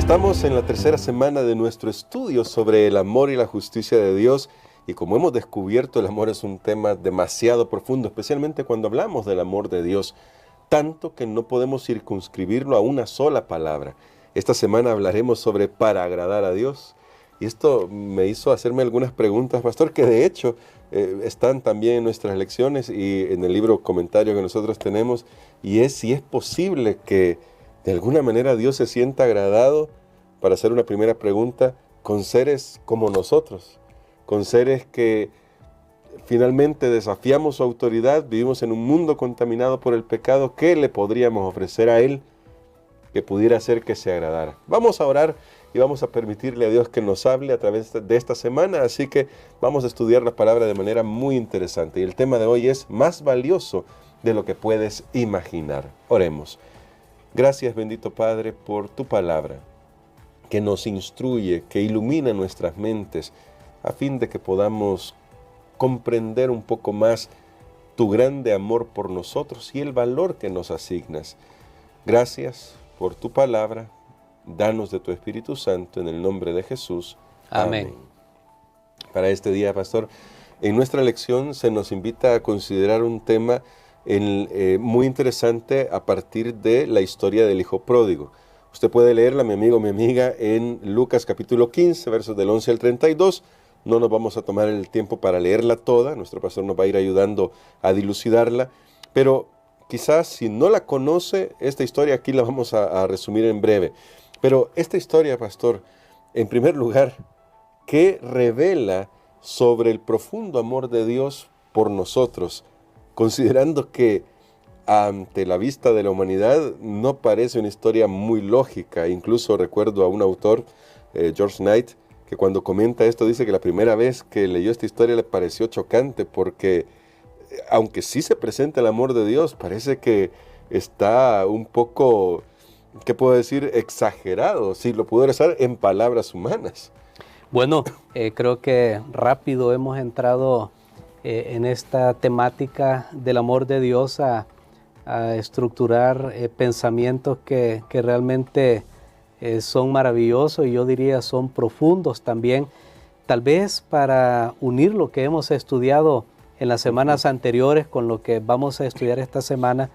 Estamos en la tercera semana de nuestro estudio sobre el amor y la justicia de Dios, y como hemos descubierto, el amor es un tema demasiado profundo, especialmente cuando hablamos del amor de Dios, tanto que no podemos circunscribirlo a una sola palabra. Esta semana hablaremos sobre para agradar a Dios, y esto me hizo hacerme algunas preguntas, pastor, que de hecho están también en nuestras lecciones y en el libro comentario que nosotros tenemos, y es si es posible que de alguna manera Dios se sienta agradado, para hacer una primera pregunta, con seres como nosotros, con seres que finalmente desafiamos su autoridad, vivimos en un mundo contaminado por el pecado. ¿Qué le podríamos ofrecer a Él que pudiera hacer que se agradara? Vamos a orar y vamos a permitirle a Dios que nos hable a través de esta semana, así que vamos a estudiar la palabra de manera muy interesante. Y el tema de hoy es más valioso de lo que puedes imaginar. Oremos. Gracias, bendito Padre, por tu palabra, que nos instruye, que ilumina nuestras mentes, a fin de que podamos comprender un poco más tu grande amor por nosotros y el valor que nos asignas. Gracias por tu palabra, danos de tu Espíritu Santo, en el nombre de Jesús. Amén. Para este día, pastor, en nuestra lección se nos invita a considerar un tema muy interesante a partir de la historia del Hijo Pródigo. Usted puede leerla, mi amigo, mi amiga, en Lucas capítulo 15, versos del 11 al 32. No nos vamos a tomar el tiempo para leerla toda, nuestro pastor nos va a ir ayudando a dilucidarla, pero quizás si no la conoce, esta historia aquí la vamos a resumir en breve. Pero esta historia, pastor, en primer lugar, ¿qué revela sobre el profundo amor de Dios por nosotros? Considerando que ante la vista de la humanidad no parece una historia muy lógica. Incluso recuerdo a un autor, George Knight, que cuando comenta esto dice que la primera vez que leyó esta historia le pareció chocante porque aunque sí se presenta el amor de Dios, parece que está un poco, ¿qué puedo decir?, exagerado, si lo pudiera usar en palabras humanas. Bueno, creo que rápido hemos entrado en esta temática del amor de Dios a estructurar pensamientos que realmente son maravillosos y yo diría son profundos también. Tal vez para unir lo que hemos estudiado en las semanas anteriores con lo que vamos a estudiar esta semana,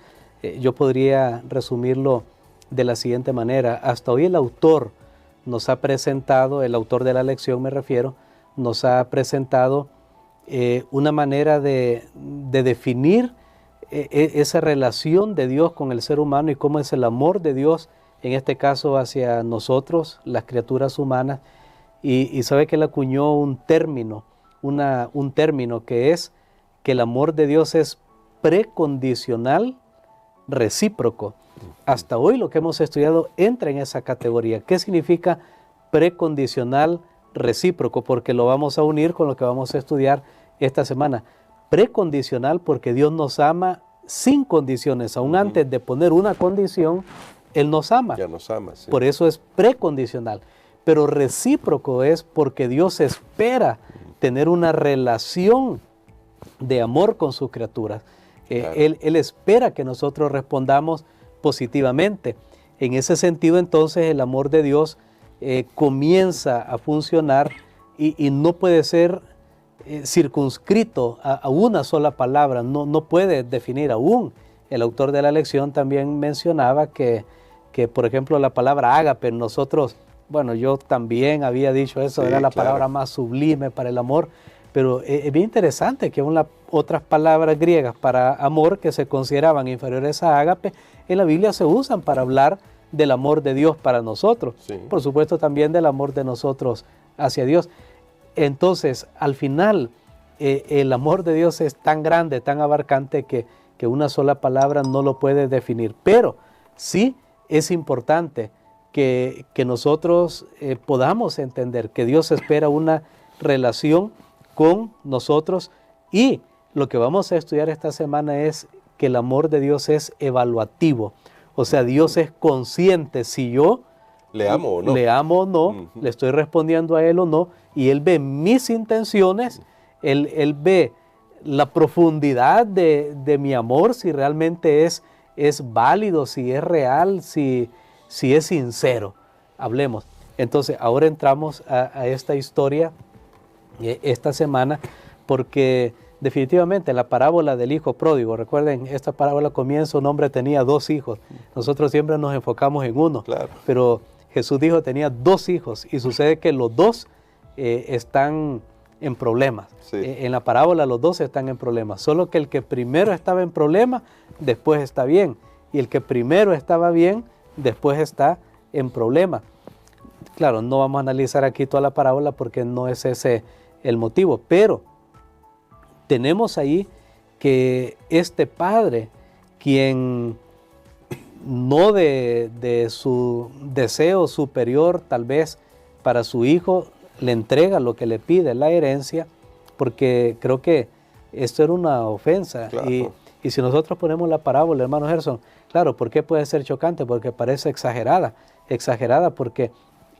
yo podría resumirlo de la siguiente manera. Hasta hoy el autor nos ha presentado, el autor de la lección me refiero, nos ha presentado una manera de definir esa relación de Dios con el ser humano y cómo es el amor de Dios, en este caso hacia nosotros, las criaturas humanas, y sabe que él acuñó un término que es que el amor de Dios es precondicional, recíproco. Hasta hoy lo que hemos estudiado entra en esa categoría. ¿Qué significa precondicional, recíproco? Porque lo vamos a unir con lo que vamos a estudiar esta semana. Precondicional porque Dios nos ama sin condiciones. Aún antes de poner una condición, Él nos ama. Ya nos ama, sí. Por eso es precondicional. Pero recíproco es porque Dios espera tener una relación de amor con sus criaturas. Claro. Él espera que nosotros respondamos positivamente. En ese sentido, entonces, el amor de Dios comienza a funcionar y no puede ser circunscrito a una sola palabra, no puede definir aún. El autor de la lección también mencionaba que por ejemplo, la palabra ágape, nosotros, bueno, yo también había dicho eso, sí, era la palabra más sublime para el amor, pero es bien interesante que otras palabras griegas para amor que se consideraban inferiores a ágape, en la Biblia se usan para hablar del amor de Dios para nosotros, sí. Por supuesto también del amor de nosotros hacia Dios. Entonces, al final, el amor de Dios es tan grande, tan abarcante que una sola palabra no lo puede definir, pero sí es importante que nosotros podamos entender que Dios espera una relación con nosotros y lo que vamos a estudiar esta semana es que el amor de Dios es evaluativo, o sea, Dios es consciente si yo le amo o no, le estoy respondiendo a Él o no, y Él ve mis intenciones, Él ve la profundidad de mi amor, si realmente es válido, si es real, si es sincero. hablemos. Entonces, ahora entramos a esta historia esta semana, porque definitivamente la parábola del hijo pródigo, recuerden, esta parábola comienza, un hombre tenía 2 hijos. Nosotros siempre nos enfocamos en uno, Claro. pero Jesús dijo tenía 2 hijos y sucede que los 2 están en problemas. Sí. En la parábola los 2 están en problemas, solo que el que primero estaba en problemas, después está bien, y el que primero estaba bien, después está en problemas. Claro, no vamos a analizar aquí toda la parábola porque no es ese el motivo, pero tenemos ahí que este padre, quien no de su deseo superior tal vez para su hijo, le entrega lo que le pide, la herencia, porque creo que esto era una ofensa. Claro. Y si nosotros ponemos la parábola, hermano Gerson, claro, ¿por qué puede ser chocante? Porque parece exagerada porque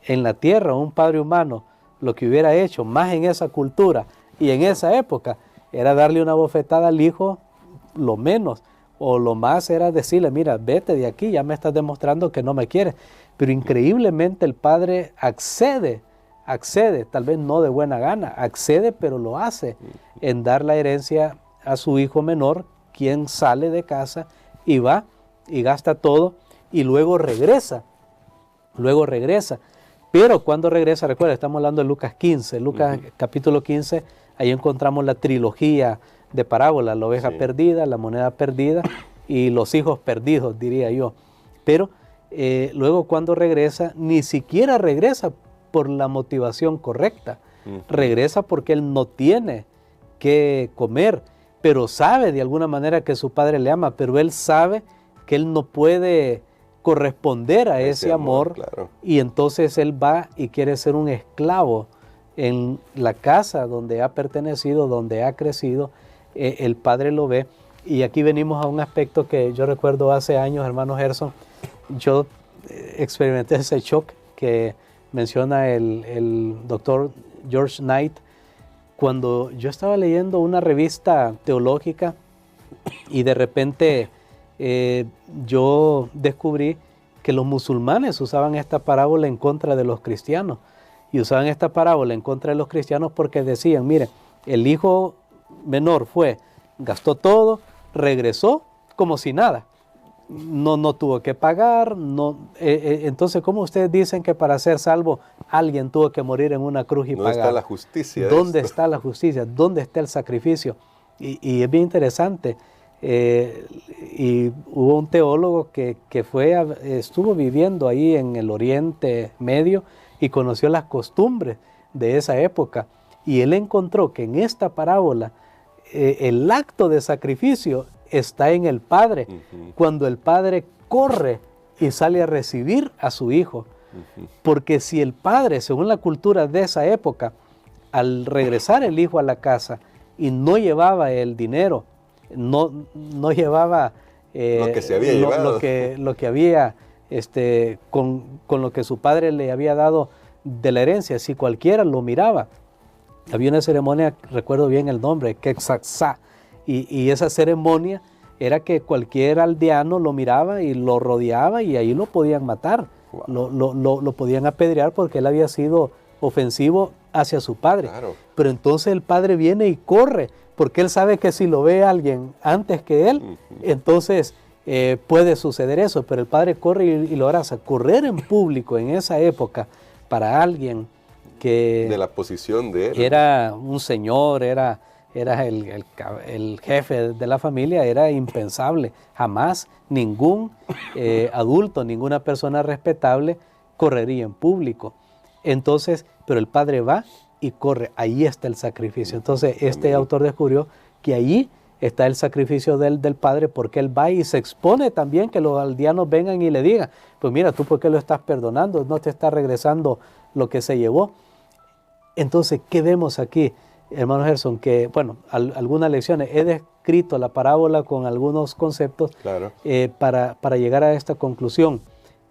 en la tierra un padre humano lo que hubiera hecho, más en esa cultura y en esa época, era darle una bofetada al hijo, lo menos, o lo más era decirle, mira, vete de aquí, ya me estás demostrando que no me quieres. Pero increíblemente el padre accede, tal vez no de buena gana, accede, pero lo hace en dar la herencia a su hijo menor, quien sale de casa y va y gasta todo y luego regresa. Pero cuando regresa, recuerda, estamos hablando de Lucas 15, Lucas capítulo 15, ahí encontramos la trilogía de parábolas, la oveja perdida, la moneda perdida y los hijos perdidos, diría yo. Pero luego cuando regresa, ni siquiera regresa por la motivación correcta, regresa porque él no tiene que comer, pero sabe de alguna manera que su padre le ama, pero él sabe que él no puede corresponder a ese amor, claro. Y entonces él va y quiere ser un esclavo en la casa donde ha pertenecido, donde ha crecido. El padre lo ve, y aquí venimos a un aspecto que yo recuerdo hace años, hermano Gerson, yo experimenté ese shock que menciona el doctor George Knight, cuando yo estaba leyendo una revista teológica y de repente yo descubrí que los musulmanes usaban esta parábola en contra de los cristianos, y usaban esta parábola en contra de los cristianos porque decían, mire, el hijo menor gastó todo, regresó como si nada, no tuvo que pagar, entonces ¿cómo ustedes dicen que para ser salvo alguien tuvo que morir en una cruz y pagar? ¿Dónde está la justicia? ¿Dónde está la justicia? ¿Dónde está el sacrificio? Y es bien interesante. Y hubo un teólogo que estuvo viviendo ahí en el Oriente Medio y conoció las costumbres de esa época, y él encontró que en esta parábola el acto de sacrificio está en el padre, cuando el padre corre y sale a recibir a su hijo, porque si el padre, según la cultura de esa época, al regresar el hijo a la casa y no llevaba el dinero, no llevaba lo que se había llevado, lo que había con lo que su padre le había dado de la herencia, si cualquiera lo miraba, había una ceremonia, recuerdo bien el nombre, Quexaxá, y esa ceremonia era que cualquier aldeano lo miraba y lo rodeaba y ahí lo podían matar, lo podían apedrear porque él había sido ofensivo hacia su padre. Claro. Pero entonces el padre viene y corre, porque él sabe que si lo ve alguien antes que él, entonces puede suceder eso, pero el padre corre y lo abraza. Correr en público en esa época para alguien que de la posición de él, era un señor, era el jefe de la familia, era impensable. Jamás ningún adulto, ninguna persona respetable correría en público. Entonces, pero el padre va y corre, ahí está el sacrificio. Entonces este autor descubrió que ahí está el sacrificio del padre, porque él va y se expone también que los aldeanos vengan y le digan, pues mira, tú por qué lo estás perdonando, no te está regresando lo que se llevó. Entonces, ¿qué vemos aquí, hermano Gerson? Que, bueno, algunas lecciones, he descrito la parábola con algunos conceptos, claro, para llegar a esta conclusión,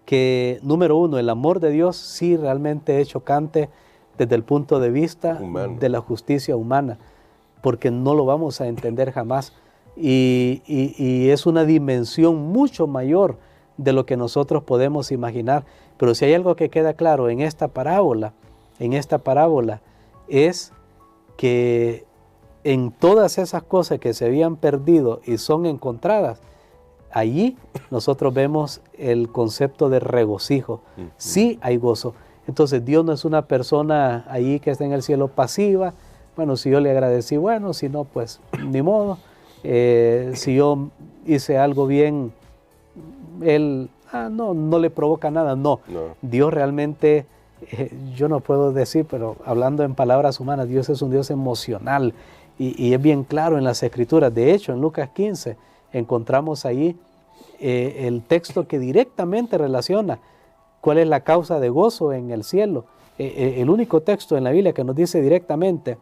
que número uno, el amor de Dios sí realmente es chocante desde el punto de vista de la justicia humana, porque no lo vamos a entender jamás, y es una dimensión mucho mayor de lo que nosotros podemos imaginar. Pero si hay algo que queda claro en esta parábola, es que en todas esas cosas que se habían perdido y son encontradas, allí nosotros vemos el concepto de regocijo. Sí hay gozo. Entonces Dios no es una persona allí que está en el cielo pasiva. Bueno, si yo le agradecí, bueno, si no, pues ni modo. Si yo hice algo bien, Él no le provoca nada. No. Dios realmente, yo no puedo decir, pero hablando en palabras humanas, Dios es un Dios emocional. Y es bien claro en las Escrituras. De hecho, en Lucas 15 encontramos ahí el texto que directamente relaciona cuál es la causa de gozo en el cielo. El único texto en la Biblia que nos dice directamente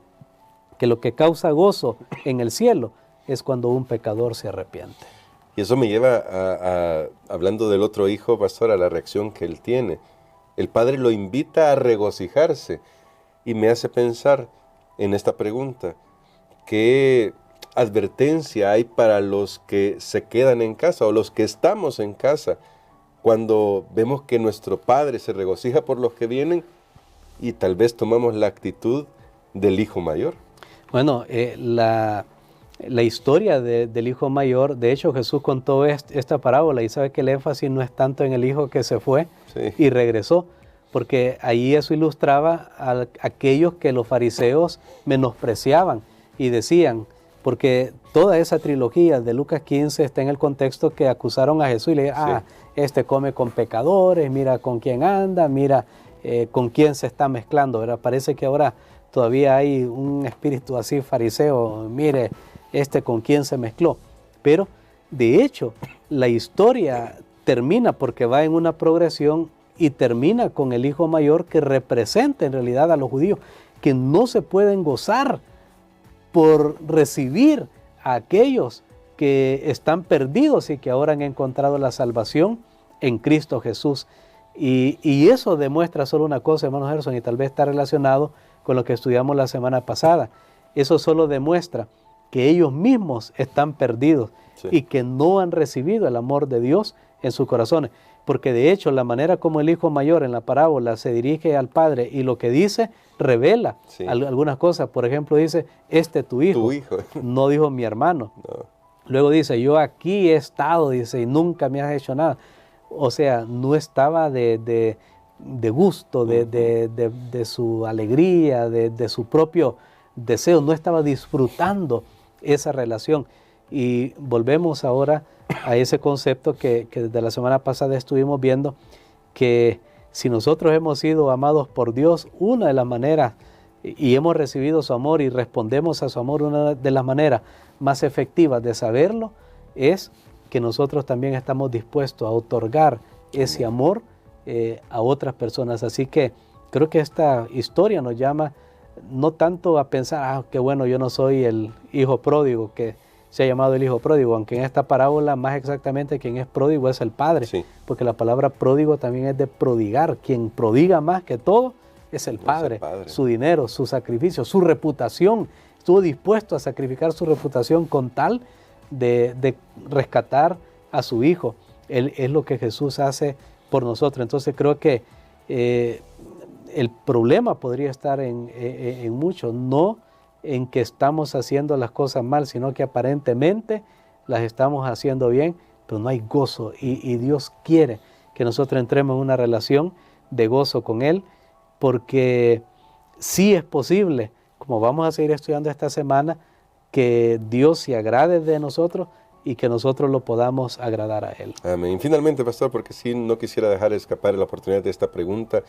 que lo que causa gozo en el cielo es cuando un pecador se arrepiente. Y eso me lleva hablando del otro hijo, pastor, a la reacción que él tiene. El padre lo invita a regocijarse y me hace pensar en esta pregunta: ¿qué advertencia hay para los que se quedan en casa o los que estamos en casa cuando vemos que nuestro padre se regocija por los que vienen y tal vez tomamos la actitud del hijo mayor? Bueno, la historia del hijo mayor, de hecho Jesús contó esta parábola y sabe que el énfasis no es tanto en el hijo que se fue y regresó, porque ahí eso ilustraba a aquellos que los fariseos menospreciaban y decían, porque toda esa trilogía de Lucas 15 está en el contexto que acusaron a Jesús y le dijeron, este come con pecadores, mira con quién anda, mira con quién se está mezclando, ¿verdad? Parece que ahora todavía hay un espíritu así fariseo, mire, con quién se mezcló. Pero, de hecho, la historia termina porque va en una progresión y termina con el hijo mayor que representa en realidad a los judíos, que no se pueden gozar por recibir a aquellos que están perdidos y que ahora han encontrado la salvación en Cristo Jesús. Y eso demuestra solo una cosa, hermano Gerson, y tal vez está relacionado con lo que estudiamos la semana pasada. Eso solo demuestra que ellos mismos están perdidos y que no han recibido el amor de Dios en sus corazones. Porque de hecho la manera como el hijo mayor en la parábola se dirige al padre y lo que dice revela algunas cosas. Por ejemplo, dice, tu hijo. Tu hijo. No dijo mi hermano. No. Luego dice, yo aquí he estado, dice, y nunca me has hecho nada. O sea, no estaba de gusto, de su alegría, de su propio deseo, no estaba disfrutando esa relación. Y volvemos ahora a ese concepto que desde la semana pasada estuvimos viendo, que si nosotros hemos sido amados por Dios, una de las maneras, y hemos recibido su amor y respondemos a su amor, una de las maneras más efectivas de saberlo es que nosotros también estamos dispuestos a otorgar ese amor a otras personas. Así que creo que esta historia nos llama no tanto a pensar, qué bueno, yo no soy el hijo pródigo que se ha llamado el hijo pródigo, aunque en esta parábola más exactamente quien es pródigo es el padre, porque la palabra pródigo también es de prodigar. Quien prodiga más que todo es el padre, su dinero, su sacrificio, su reputación. Estuvo dispuesto a sacrificar su reputación con tal de rescatar a su hijo. Es lo que Jesús hace por nosotros. Entonces creo que el problema podría estar en mucho, no en que estamos haciendo las cosas mal, sino que aparentemente las estamos haciendo bien, pero no hay gozo. Y Dios quiere que nosotros entremos en una relación de gozo con Él, porque sí es posible, como vamos a seguir estudiando esta semana, que Dios se agrade de nosotros y que nosotros lo podamos agradar a Él. Amén. Y finalmente, pastor, porque sí no quisiera dejar escapar la oportunidad de esta pregunta,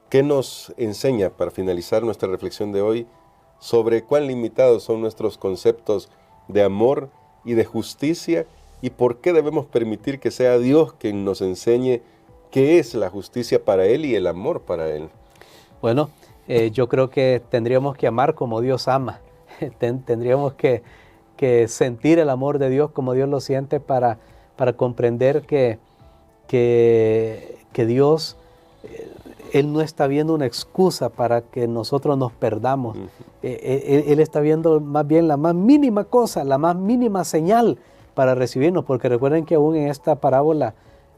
¿qué nos enseña para finalizar nuestra reflexión de hoy sobre cuán limitados son nuestros conceptos de amor y de justicia y por qué debemos permitir que sea Dios quien nos enseñe qué es la justicia para Él y el amor para Él? Bueno, yo creo que tendríamos que amar como Dios ama. Tendríamos que sentir el amor de Dios como Dios lo siente para comprender que Dios, Él no está viendo una excusa para que nosotros nos perdamos. Él está viendo más bien la más mínima cosa, la más mínima señal para recibirnos, porque recuerden que aún en esta parábola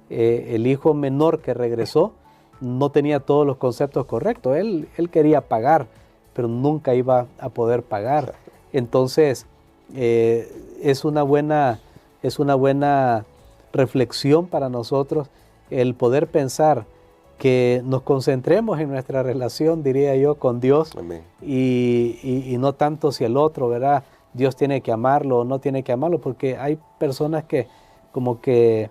el hijo menor que regresó no tenía todos los conceptos correctos. Él quería pagar, pero nunca iba a poder pagar. Entonces, es una buena reflexión para nosotros el poder pensar que nos concentremos en nuestra relación, diría yo, con Dios. Amén. Y no tanto si el otro, ¿verdad? Dios tiene que amarlo o no tiene que amarlo, porque hay personas que como que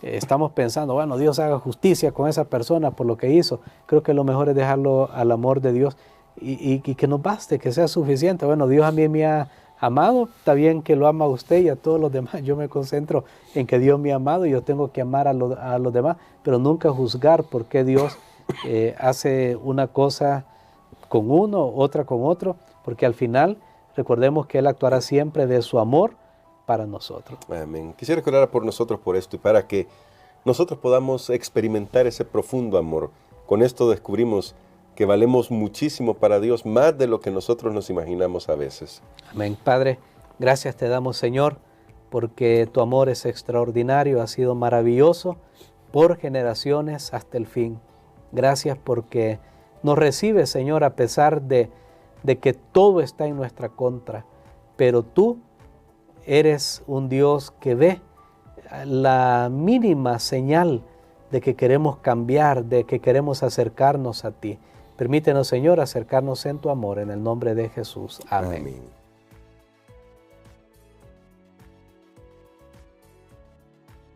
estamos pensando, bueno, Dios haga justicia con esa persona por lo que hizo. Creo que lo mejor es dejarlo al amor de Dios y que nos baste, que sea suficiente. Bueno, Dios a mí me ha amado, está bien que lo ama a usted y a todos los demás. Yo me concentro en que Dios me ha amado y yo tengo que amar a los demás, pero nunca juzgar por qué Dios hace una cosa con uno, otra con otro, porque al final recordemos que Él actuará siempre de su amor para nosotros. Amén. Quisiera que orara por nosotros por esto y para que nosotros podamos experimentar ese profundo amor. Con esto descubrimos que valemos muchísimo para Dios, más de lo que nosotros nos imaginamos a veces. Amén. Padre, gracias te damos, Señor, porque tu amor es extraordinario, ha sido maravilloso por generaciones hasta el fin. Gracias porque nos recibes, Señor, a pesar de que todo está en nuestra contra, pero tú eres un Dios que ve la mínima señal de que queremos cambiar, de que queremos acercarnos a ti. Permítenos, Señor, acercarnos en tu amor, en el nombre de Jesús. Amén. Amén.